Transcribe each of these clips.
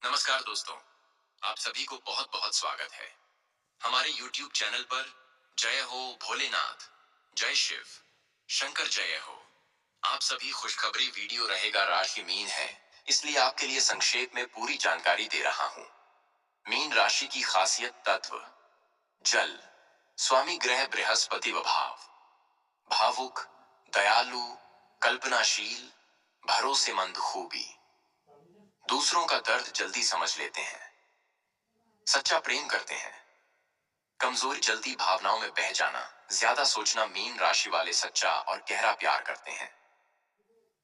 नमस्कार दोस्तों, आप सभी को बहुत बहुत स्वागत है हमारे YouTube चैनल पर। जय हो भोलेनाथ, जय शिव, शंकर जय हो। आप सभी खुशखबरी वीडियो रहेगा राशि मीन है, इसलिए आपके लिए संक्षेप में पूरी जानकारी दे रहा हूँ। मीन राशि की खासियत तत्व जल, स्वामी ग्रह बृहस्पति व भाव, भावुक, दयालु, कल्पनाशील, भरोसेमंद खूबी, दूसरों का दर्द जल्दी समझ लेते हैं, सच्चा प्रेम करते हैं, कमजोरी जल्दी भावनाओं में बह जाना, ज्यादा सोचना। मीन राशि वाले सच्चा और गहरा प्यार करते हैं,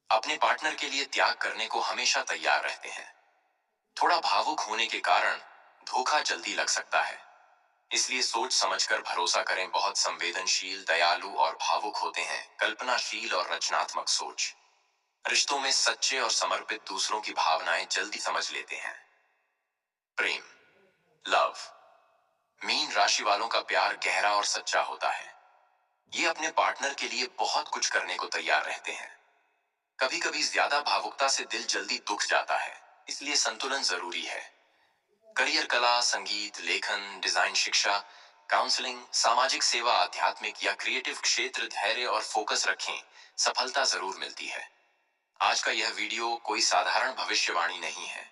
अपने पार्टनर के लिए त्याग करने को हमेशा तैयार रहते हैं। थोड़ा भावुक होने के कारण धोखा जल्दी लग सकता है, इसलिए सोच समझकर भरोसा करें। बहुत संवेदनशील, दयालु और भावुक होते हैं, कल्पनाशील और रचनात्मक सोच। रिश्तों में सच्चे और समर्पित, दूसरों की भावनाएं जल्दी समझ लेते हैं। प्रेम, लव, मीन राशि वालों का प्यार गहरा और सच्चा होता है। ये अपने पार्टनर के लिए बहुत कुछ करने को तैयार रहते हैं। कभी कभी ज्यादा भावुकता से दिल जल्दी दुख जाता है, इसलिए संतुलन जरूरी है। करियर, कला, संगीत, लेखन, डिजाइन, शिक्षा, काउंसलिंग, सामाजिक सेवा, आध्यात्मिक या क्रिएटिव क्षेत्र, धैर्य और फोकस रखें, सफलता जरूर मिलती है। आज का यह वीडियो कोई साधारण भविष्यवाणी नहीं है,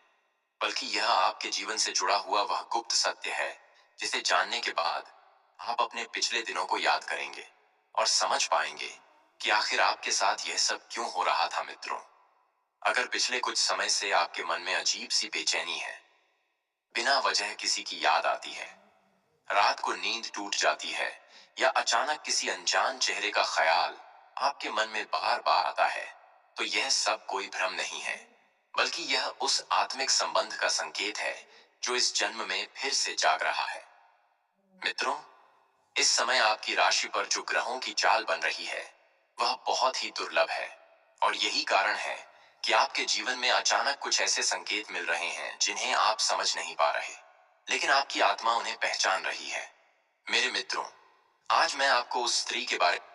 बल्कि यह आपके जीवन से जुड़ा हुआ वह गुप्त सत्य है जिसे जानने के बाद आप अपने पिछले दिनों को याद करेंगे और समझ पाएंगे कि आखिर आपके साथ यह सब क्यों हो रहा था। मित्रों, अगर पिछले कुछ समय से आपके मन में अजीब सी बेचैनी है, बिना वजह किसी की याद आती है, रात को नींद टूट जाती है, या अचानक किसी अनजान चेहरे का ख्याल आपके मन में बार बार आता है, तो यह सब कोई भ्रम नहीं है, बल्कि यह उस आत्मिक संबंध का संकेत है जो इस जन्म में फिर से जाग रहा है। मित्रों, इस समय आपकी राशि पर जो ग्रहों की चाल बन रही है वह बहुत ही दुर्लभ है, और यही कारण है कि आपके जीवन में अचानक कुछ ऐसे संकेत मिल रहे हैं जिन्हें आप समझ नहीं पा रहे, लेकिन आपकी आत्मा उन्हें पहचान रही है। मेरे मित्रों, आज मैं आपको उस स्त्री के बारे में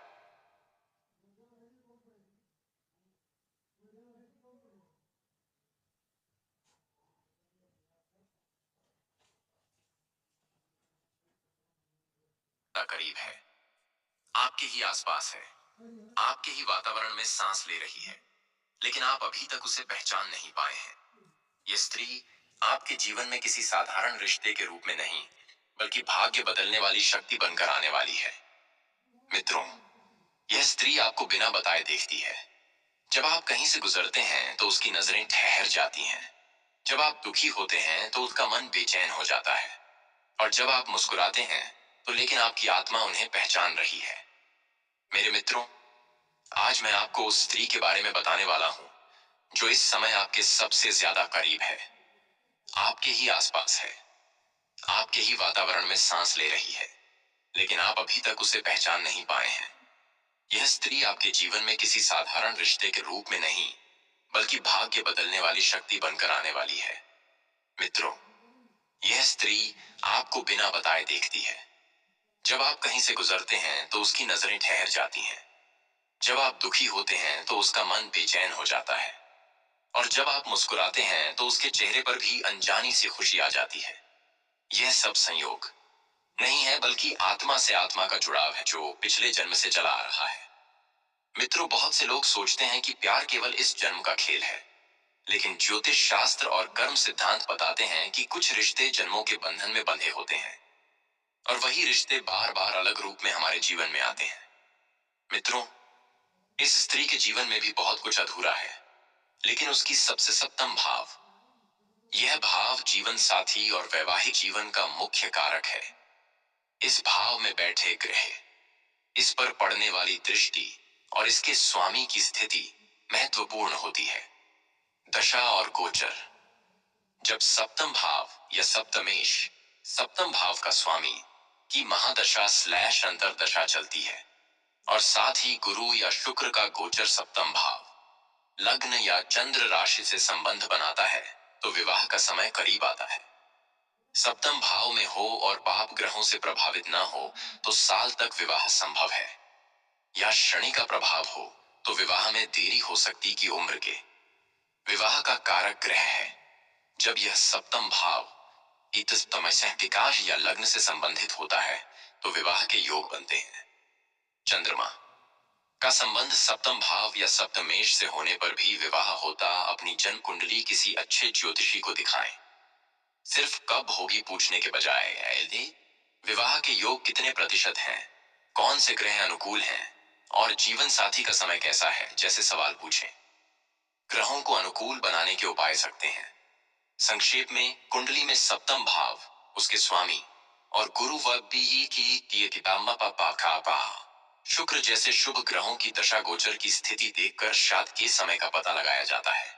करीब है, आपके ही आसपास है, आपके ही वातावरण में सांस ले रही है, लेकिन आप अभी तक उसे पहचान नहीं पाए हैं। ये स्त्री आपके जीवन में किसी साधारण रिश्ते के रूप में नहीं, बल्कि भाग्य बदलने वाली शक्ति बनकर आने वाली है। मित्रों, यह स्त्री आपको बिना बताए देखती है। जब आप कहीं से गुजरते हैं तो उसकी नजरें ठहर जाती हैं। जब आप दुखी होते हैं तो उसका मन बेचैन हो जाता है, और जब आप मुस्कुराते हैं तो लेकिन आपकी आत्मा उन्हें पहचान रही है। मेरे मित्रों, आज मैं आपको उस स्त्री के बारे में बताने वाला हूँ जो इस समय आपके सबसे ज्यादा करीब है, आपके ही आसपास है, आपके ही वातावरण में सांस ले रही है, लेकिन आप अभी तक उसे पहचान नहीं पाए हैं। यह स्त्री आपके जीवन में किसी साधारण रिश्ते के रूप में नहीं, बल्कि भाग्य बदलने वाली शक्ति बनकर आने वाली है। मित्रों, यह स्त्री आपको बिना बताए देखती है। जब आप कहीं से गुजरते हैं तो उसकी नजरें ठहर जाती हैं। जब आप दुखी होते हैं तो उसका मन बेचैन हो जाता है, और जब आप मुस्कुराते हैं तो उसके चेहरे पर भी अनजानी सी खुशी आ जाती है। यह सब संयोग नहीं है, बल्कि आत्मा से आत्मा का जुड़ाव है जो पिछले जन्म से चला आ रहा है। मित्रों, बहुत से लोग सोचते हैं कि प्यार केवल इस जन्म का खेल है, लेकिन ज्योतिष शास्त्र और कर्म सिद्धांत बताते हैं कि कुछ रिश्ते जन्मों के बंधन में बंधे होते हैं, और वही रिश्ते बार बार अलग रूप में हमारे जीवन में आते हैं। मित्रों, इस स्त्री के जीवन में भी बहुत कुछ अधूरा है, लेकिन उसकी सबसे सप्तम भाव, यह भाव जीवन साथी और वैवाहिक जीवन का मुख्य कारक है। इस भाव में बैठे ग्रह, इस पर पड़ने वाली दृष्टि और इसके स्वामी की स्थिति महत्वपूर्ण होती है। दशा और गोचर, जब सप्तम भाव या सप्तमेश, सप्तम भाव का स्वामी की महादशा स्लैश अंतरदशा चलती है, और साथ ही गुरु या शुक्र का गोचर सप्तम भाव, लग्न या चंद्र राशि से संबंध बनाता है, तो विवाह का समय करीब आता है। सप्तम भाव में हो और पाप ग्रहों से प्रभावित ना हो तो साल तक विवाह संभव है, या शनि का प्रभाव हो तो विवाह में देरी हो सकती की उम्र के। विवाह का कारक ग्रह है जब यह सप्तम भाव तमस्या विकास या लग्न से संबंधित होता है तो विवाह के योग बनते हैं। चंद्रमा का संबंध सप्तम भाव या सप्तमेश से होने पर भी विवाह होता अपनी जन्म कुंडली किसी अच्छे ज्योतिषी को दिखाएं। सिर्फ कब होगी पूछने के बजाय यदि विवाह के योग कितने प्रतिशत हैं, कौन से ग्रह अनुकूल हैं और जीवन साथी का समय कैसा है जैसे सवाल पूछें। ग्रहों को अनुकूल बनाने के उपाय सकते हैं। संक्षेप में कुंडली में सप्तम भाव, उसके स्वामी और गुरु व बीई की किताब शुक्र जैसे शुभ ग्रहों की दशा गोचर की स्थिति देखकर शादी के समय का पता लगाया जाता है।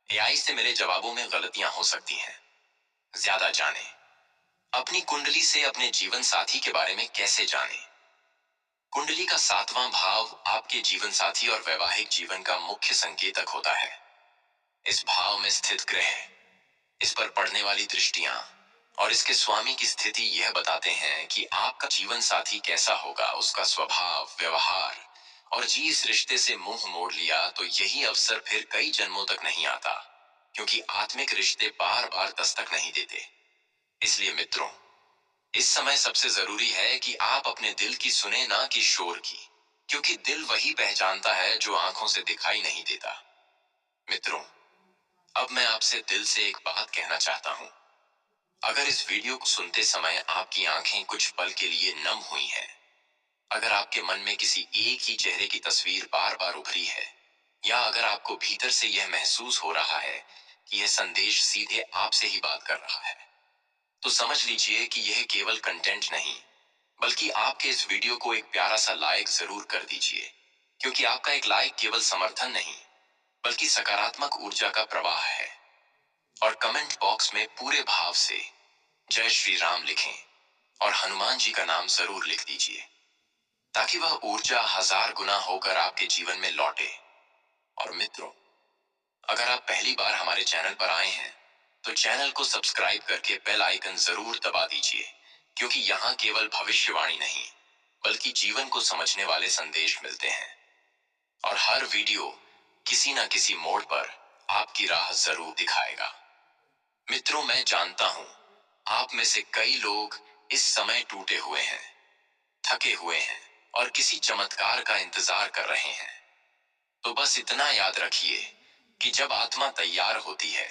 एआई से मिले जवाबों में गलतियां हो सकती हैं। ज्यादा जानें। अपनी कुंडली से अपने जीवन साथी के बारे में कैसे जानें? कुंडली का सातवां भाव आपके जीवन साथी और वैवाहिक जीवन का मुख्य संकेतक होता है। इस भाव में स्थित ग्रह, इस पर पड़ने वाली दृष्टियां और इसके स्वामी की स्थिति यह बताते हैं कि आपका जीवन साथी कैसा होगा, उसका स्वभाव, व्यवहार और जी इस रिश्ते से मुंह मोड़ लिया तो यही अवसर फिर कई जन्मों तक नहीं आता, क्योंकि आत्मिक रिश्ते बार बार दस्तक नहीं देते। इसलिए मित्रों, इस समय सबसे जरूरी है कि आप अपने दिल की सुने, ना कि शोर की, क्योंकि दिल वही पहचानता है जो आंखों से दिखाई नहीं देता। मित्रों, अब मैं आपसे दिल से एक बात कहना चाहता हूं। अगर इस वीडियो को सुनते समय आपकी आंखें कुछ पल के लिए नम हुई हैं, अगर आपके मन में किसी एक ही चेहरे की तस्वीर बार बार उभरी है, या अगर आपको भीतर से यह महसूस हो रहा है कि यह संदेश सीधे आपसे ही बात कर रहा है, तो समझ लीजिए कि यह केवल कंटेंट नहीं, बल्कि आपके इस वीडियो को एक प्यारा सा लाइक जरूर कर दीजिए, क्योंकि आपका एक लाइक केवल समर्थन नहीं, बल्कि सकारात्मक ऊर्जा का प्रवाह है। और कमेंट बॉक्स में पूरे भाव से जय श्री राम लिखें और हनुमान जी का नाम जरूर लिख दीजिए, ताकि वह ऊर्जा 1000 गुना होकर आपके जीवन में लौटे। और मित्रों, अगर आप पहली बार हमारे चैनल पर आए हैं तो चैनल को सब्सक्राइब करके बेल आइकन जरूर दबा दीजिए, क्योंकि यहाँ केवल भविष्यवाणी नहीं, बल्कि जीवन को समझने वाले संदेश मिलते हैं। और हर वीडियो किसी न किसी मोड़ पर आपकी राह जरूर दिखाएगा। मित्रों, मैं जानता हूं आप में से कई लोग इस समय टूटे हुए हैं, थके हुए हैं और किसी चमत्कार का इंतजार कर रहे हैं। तो बस इतना याद रखिए कि जब आत्मा तैयार होती है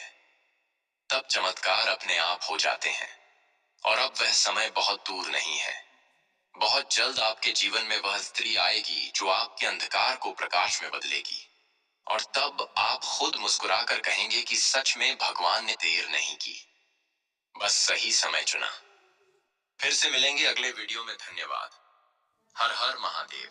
तब चमत्कार अपने आप हो जाते हैं। और अब वह समय बहुत दूर नहीं है। बहुत जल्द आपके जीवन में वह स्त्री आएगी जो आपके अंधकार को प्रकाश में बदलेगी, और तब आप खुद मुस्कुराकर कहेंगे कि सच में भगवान ने देर नहीं की, बस सही समय चुना। फिर से मिलेंगे अगले वीडियो में। धन्यवाद। हर हर महादेव।